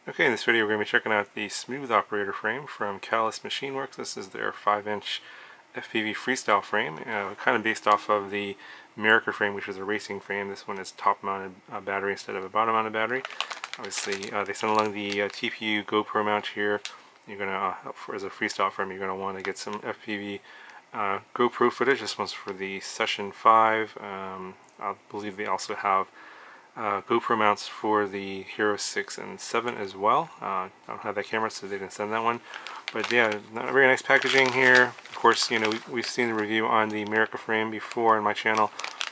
Okay, in this video we're going to be checking out the smooth operator frame from Callus Machine Works. This is their 5-inch FPV Freestyle frame, kind of based off of the America frame, which is a racing frame. This one is top-mounted battery instead of a bottom-mounted battery. Obviously, they sent along the TPU Gopro Mount here. You're going to, as a freestyle frame, you're going to want to get some FPV GoPro footage. This one's for the Session 5. I believe they also have GoPro mounts for the Hero 6 and 7 as well. I don't have that camera, so they didn't send that one. But yeah, very nice packaging here. Of course, you know, we've seen the review on the America frame before on my channel.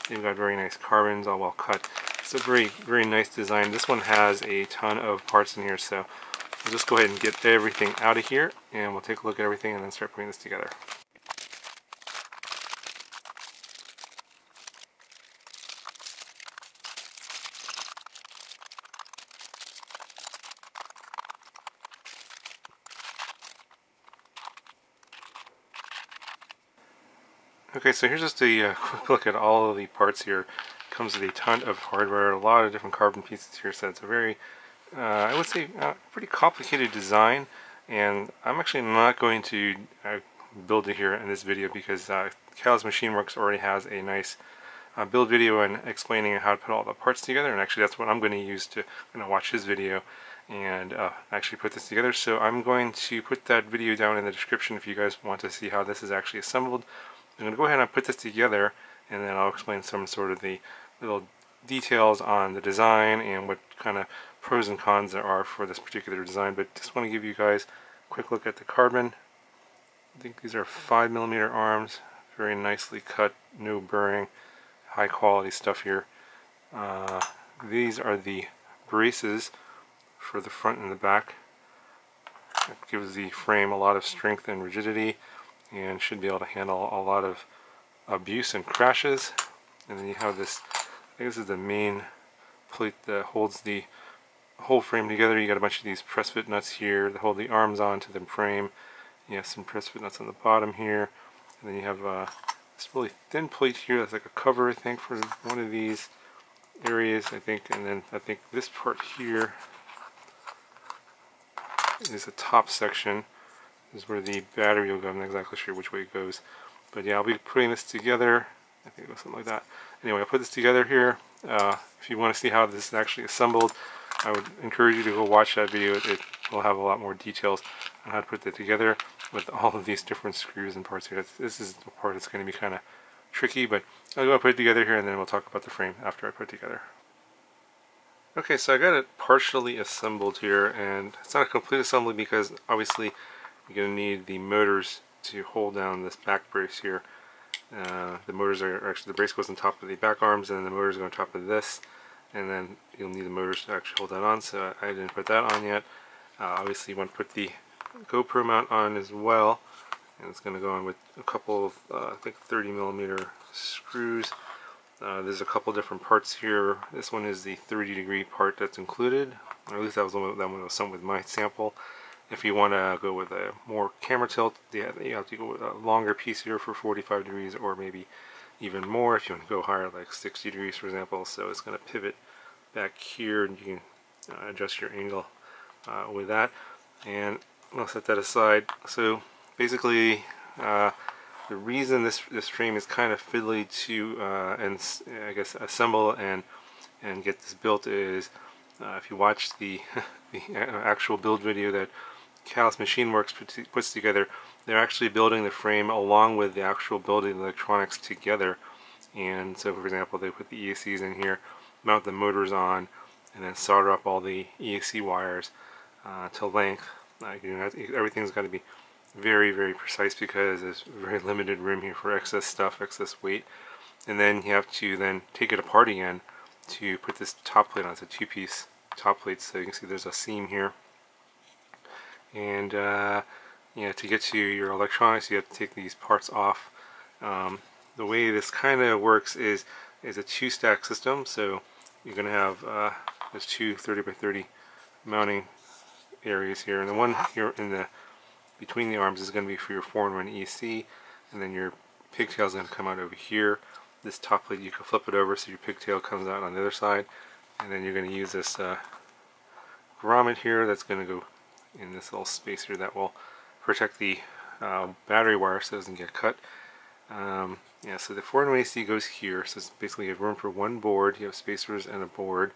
They've got very nice carbons, all well cut. It's a very nice design. This one has a ton of parts in here, so we'll just go ahead and get everything out of here, and we'll take a look at everything and then start putting this together. Okay, so here's just a quick look at all of the parts here. It comes with a ton of hardware, a lot of different carbon pieces here, so it's a very, I would say, pretty complicated design. And I'm actually not going to build it here in this video because Callus Machine Works already has a nice build video and explaining how to put all the parts together. And actually that's what I'm going to use to watch his video and actually put this together. So I'm going to put that video down in the description if you guys want to see how this is actually assembled. I'm going to go ahead and put this together, and then I'll explain some sort of the little details on the design and what kind of pros and cons there are for this particular design. But just want to give you guys a quick look at the carbon. I think these are 5mm arms, very nicely cut, no burring, high quality stuff here. These are the braces for the front and the back. It gives the frame a lot of strength and rigidity, and should be able to handle a lot of abuse and crashes. And then you have this, I think this is the main plate that holds the whole frame together. You got a bunch of these press fit nuts here that hold the arms onto the frame. You have some press fit nuts on the bottom here, and then you have this really thin plate here that's like a cover, I think, for one of these areas, I think. And then I think this part here is the top section. This is where the battery will go. I'm not exactly sure which way it goes, but yeah, I'll be putting this together. I think it goes something like that. Anyway, I'll put this together here. If you want to see how this is actually assembled, I would encourage you to go watch that video. It will have a lot more details on how to put that together with all of these different screws and parts here. This is the part that's going to be kind of tricky, but I'll go and put it together here, and then we'll talk about the frame after I put it together. Okay, so I got it partially assembled here, and it's not a complete assembly because obviously you're going to need the motors to hold down this back brace here. The motors are actually, the brace goes on top of the back arms, and then the motors go on top of this, and then you'll need the motors to actually hold that on, so I didn't put that on yet. Obviously you want to put the GoPro mount on as well, and it's going to go on with a couple of, I think 30mm screws. There's a couple different parts here. This one is the 30-degree part that's included, or at least that one was some with my sample. If you want to go with a more camera tilt, you have to go with a longer piece here for 45 degrees, or maybe even more if you want to go higher, like 60 degrees for example. So it's going to pivot back here, and you can adjust your angle with that. And I'll set that aside. So basically, the reason this frame is kind of fiddly to and I guess assemble and get this built is if you watch the actual build video that Callus Machine Works puts together, they're actually building the frame along with the actual building electronics together. And so, for example, they put the ESCs in here, mount the motors on, and then solder up all the ESC wires to length. Everything's got to be very precise because there's very limited room here for excess stuff, excess weight. And then you have to then take it apart again to put this top plate on. It's a two-piece top plate, so you can see there's a seam here. And you know, to get to your electronics, you have to take these parts off. The way this kind of works is a two-stack system. So you're going to have there's two 30x30 mounting areas here, and the one here in the between the arms is going to be for your 4-in-1 ESC, and then your pigtail is going to come out over here. This top plate, you can flip it over so your pigtail comes out on the other side, and then you're going to use this grommet here that's going to go in this little space here that will protect the battery wire so it doesn't get cut. Yeah, so the 4-way AC goes here, so it's basically you have room for one board, you have spacers and a board,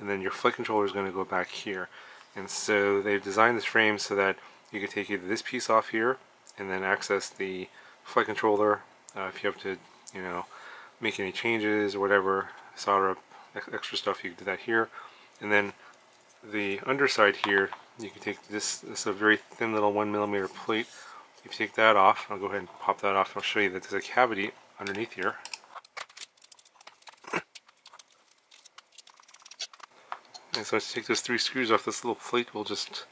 and then your flight controller is going to go back here. And so they've designed this frame so that you can take either this piece off here and then access the flight controller if you have to, you know, make any changes or whatever, solder up extra stuff, you can do that here. And then the underside here, you can take this is a very thin little 1mm plate. If you take that off, I'll go ahead and pop that off. I'll show you that there's a cavity underneath here. And so to take those 3 screws off, this little plate will just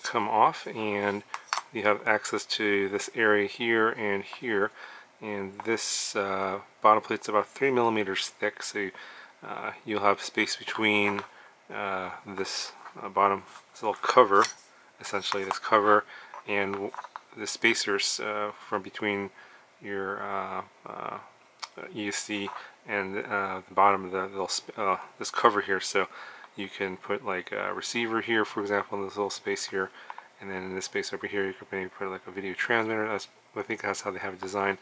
come off, and you have access to this area here and here. And this bottom plate's about 3mm thick, so you'll have space between this bottom, this little cover, essentially this cover, and the spacers from between your ESC and the bottom of the little this cover here. So you can put like a receiver here, for example, in this little space here, and then in this space over here you could maybe put like a video transmitter. I think that's how they have it designed.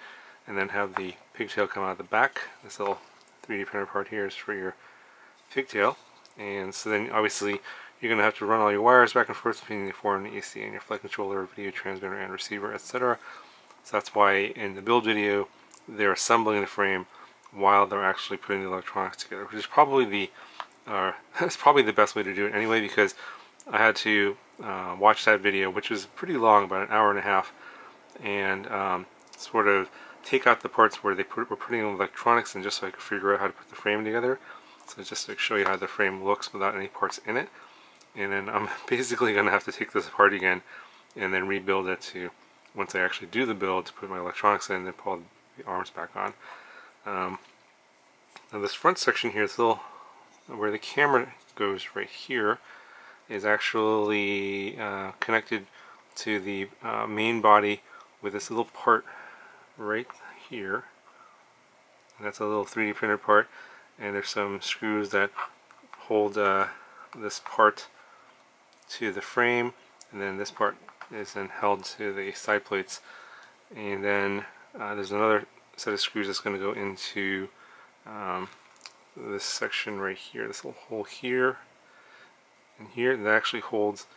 And then have the pigtail come out of the back. This little 3D printer part here is for your pigtail. And so then obviously you're going to have to run all your wires back and forth between the 4-way AC and your flight controller, video transmitter, and receiver, etc. So that's why in the build video they're assembling the frame while they're actually putting the electronics together, which is probably the that's probably the best way to do it anyway, because I had to watch that video, which was pretty long, about an hour and a half, and sort of take out the parts where they were putting electronics in, just so I could figure out how to put the frame together. So just to show you how the frame looks without any parts in it. And then I'm basically going to have to take this apart again and then rebuild it to, once I actually do the build, to put my electronics in and then pull the arms back on. Now this front section here, this little, where the camera goes right here, is actually connected to the main body with this little part right here. And that's a little 3D printed part, and there's some screws that hold this part to the frame, and then this part is then held to the side plates, and then there's another set of screws that's going to go into this section right here, this little hole here and here, that actually holds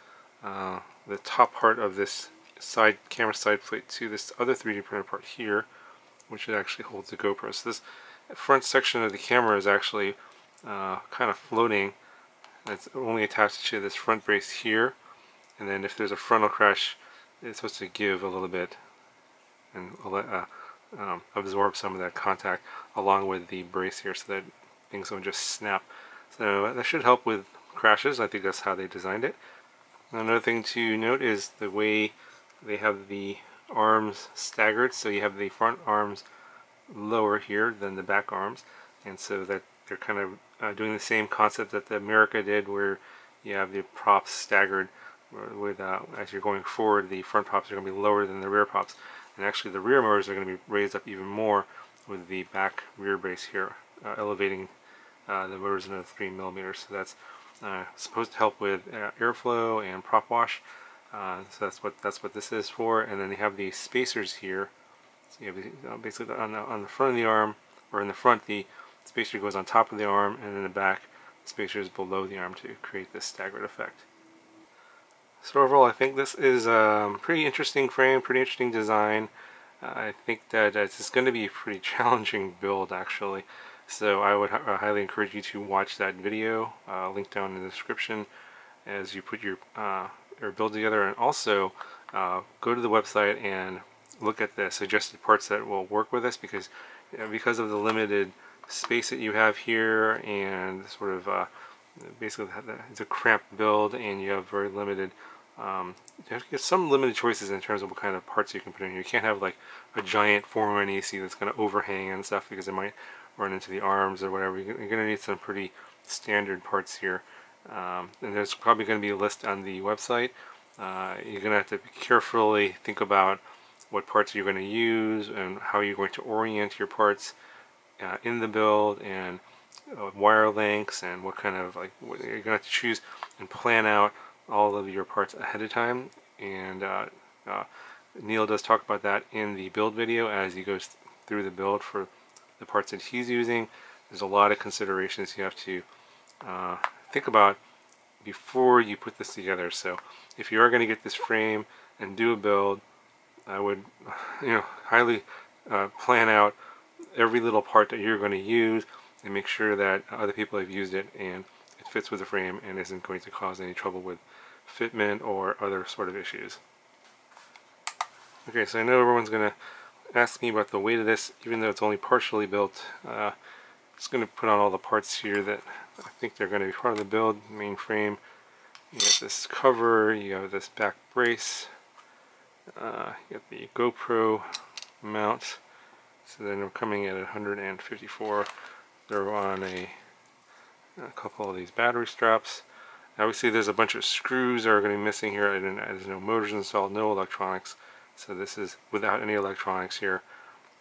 the top part of this camera side plate to this other 3D printed part here, which actually holds the GoPro. So this front section of the camera is actually kind of floating. It's only attached to this front brace here, and then if there's a frontal crash, it's supposed to give a little bit and absorb some of that contact along with the brace here, so that things don't just snap. So that should help with crashes. I think that's how they designed it. Another thing to note is the way they have the arms staggered, so you have the front arms lower here than the back arms, and so that they're kind of doing the same concept that the America did, where you have the props staggered with as you're going forward, the front props are going to be lower than the rear props, and actually the rear motors are going to be raised up even more with the back rear brace here, elevating the motors another 3mm. So that's supposed to help with airflow and prop wash. So that's what this is for. And then you have these spacers here. So you have basically on the front of the arm, or in the front, the spacer goes on top of the arm, and in the back, the spacer is below the arm to create this staggered effect. So overall, I think this is a pretty interesting frame, pretty interesting design. I think that it's going to be a pretty challenging build, actually. So I would highly encourage you to watch that video, link down in the description, as you put your build together, and also go to the website and look at the suggested parts that will work with this, because of the limited space that you have here, and sort of basically it's a cramped build, and you have very limited you have to get some limited choices in terms of what kind of parts you can put in here. You can't have like a giant 4-way AC that's going to overhang and stuff, because it might run into the arms or whatever. You're going to need some pretty standard parts here, and there's probably going to be a list on the website. You're going to have to carefully think about what parts you're going to use and how you're going to orient your parts in the build, and wire lengths and what kind of, like, what you're gonna have to choose and plan out all of your parts ahead of time. And Neil does talk about that in the build video as he goes through the build for the parts that he's using. There's a lot of considerations you have to think about before you put this together. So if you are going to get this frame and do a build, I would highly plan out every little part that you're going to use and make sure that other people have used it and it fits with the frame and isn't going to cause any trouble with fitment or other sort of issues. Okay, so I know everyone's going to ask me about the weight of this, even though it's only partially built. Just going to put on all the parts here that I think they're going to be part of the build. Main frame, you got this cover, you have this back brace, you got the Gopro Mount. So then they're coming in at 154. They're on a couple of these battery straps. Obviously there's a bunch of screws that are going to be missing here, and there's no motors installed, no electronics. So this is without any electronics here.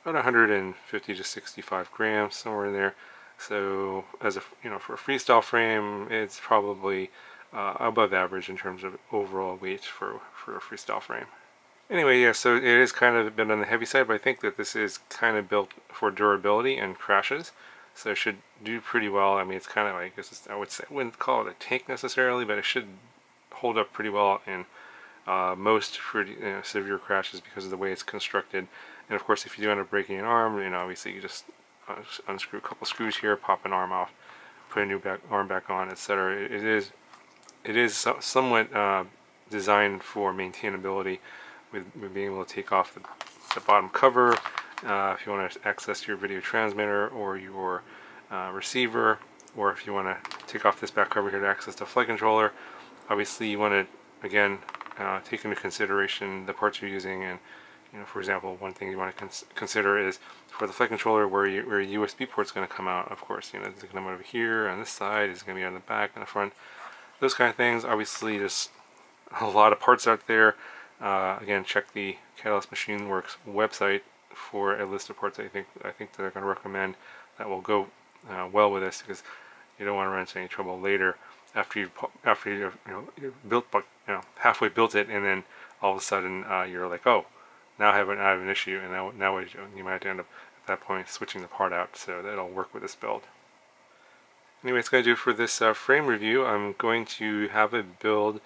About 150 to 65 grams, somewhere in there. So as a for a freestyle frame, it's probably above average in terms of overall weight for a freestyle frame. Anyway, yeah, so it is kind of a bit on the heavy side, but I think that this is kind of built for durability and crashes, so it should do pretty well. I mean, it's kind of like, I would say, I wouldn't call it a tank necessarily, but it should hold up pretty well in most pretty severe crashes because of the way it's constructed. And of course, if you do end up breaking an arm, obviously you just unscrew a couple screws here, pop an arm off, put a new arm back on, etc. It is somewhat designed for maintainability, with being able to take off the bottom cover if you want to access your video transmitter or your receiver, or if you want to take off this back cover here to access the flight controller. Obviously you want to, again, take into consideration the parts you're using, and for example, one thing you want to consider is for the flight controller where your USB port's going to come out. Of course, it's going to come out over here on this side, it's going to be on the back and the front, those kind of things. Obviously there's a lot of parts out there. Again, check the Catalyst Machine Works website for a list of parts I think they're going to recommend that will go well with this, because you don't want to run into any trouble later after you've built, halfway built it, and then all of a sudden you're like, oh, now I have an issue, and now what do? You might end up at that point switching the part out, so that'll work with this build. Anyway, it's going to do for this frame review. I'm going to have a build,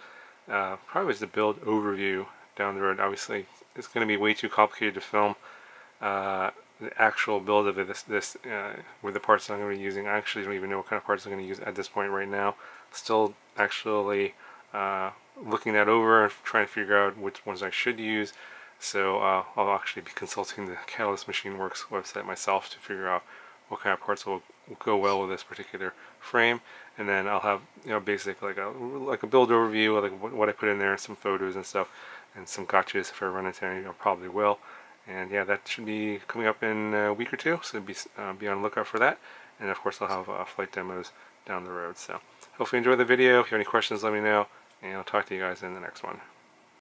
probably just a build overview down the road. Obviously, it's going to be way too complicated to film the actual build of it, with the parts I'm going to be using. I actually don't even know what kind of parts I'm going to use at this point right now. Still actually looking that over and trying to figure out which ones I should use. So I'll actually be consulting the Catalyst Machine Works website myself to figure out what kind of parts will go well with this particular frame, and then I'll have basically like a build overview, like what I put in there, some photos and stuff, and some gotchas if I run into any. I probably will. And yeah, that should be coming up in a week or two, so be on the lookout for that. And of course I'll have flight demos down the road. So hopefully you enjoyed the video. If you have any questions, let me know, and I'll talk to you guys in the next one.